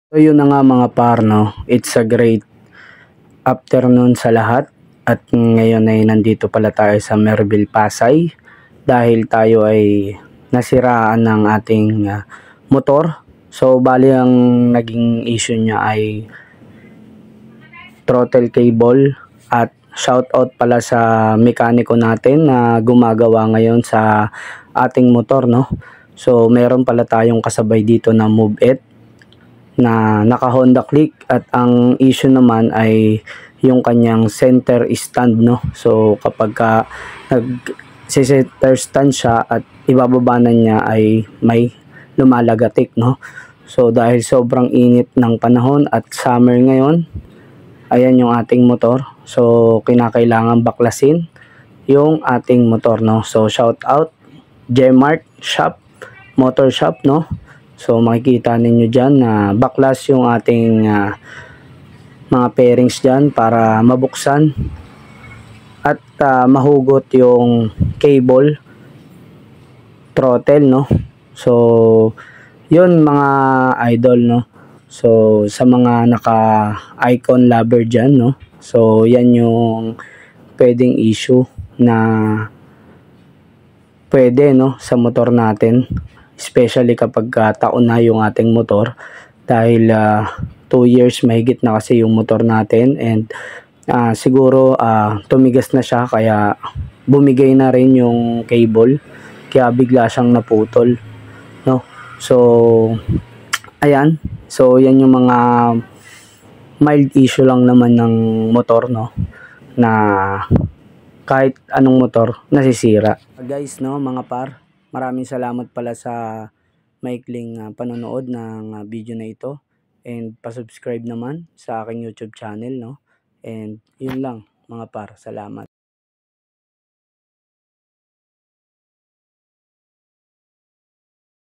So yun na nga mga par, no? It's a great afternoon sa lahat. At ngayon ay nandito pala tayo sa Merville, Pasay. Dahil tayo ay nasiraan ng ating motor. So bali ang naging issue niya ay throttle cable. At shout out pala sa mekaniko natin na gumagawa ngayon sa ating motor, no? So meron pala tayong kasabay dito na Move It na naka Honda Click, at ang issue naman ay yung kanyang center stand, no? So kapag ka center stand siya at ibababa na niya ay may lumalagatik, no? So dahil sobrang init ng panahon at summer ngayon, ayan yung ating motor. So kinakailangan baklasin yung ating motor, no? So shout out Gmart Shop, Motor Shop, no? So makikita ninyo dyan na baklas yung ating mga pairings dyan para mabuksan at mahugot yung cable throttle, no? So yun mga idol, no? So sa mga naka-icon lover dyan, no? So yan yung pwedeng issue na pwede, no, sa motor natin. Especially kapag taon na yung ating motor, dahil 2 years mahigit na kasi yung motor natin, and siguro tumigas na siya kaya bumigay na rin yung cable, kaya bigla siyang naputol, no? So ayan, so yan yung mga mild issue lang naman ng motor, no, na kahit anong motor nasisira. Guys, no, mga par, maraming salamat pala sa maikling panonood ng video na ito, and pa-subscribe naman sa aking YouTube channel, no? And yun lang mga par, salamat.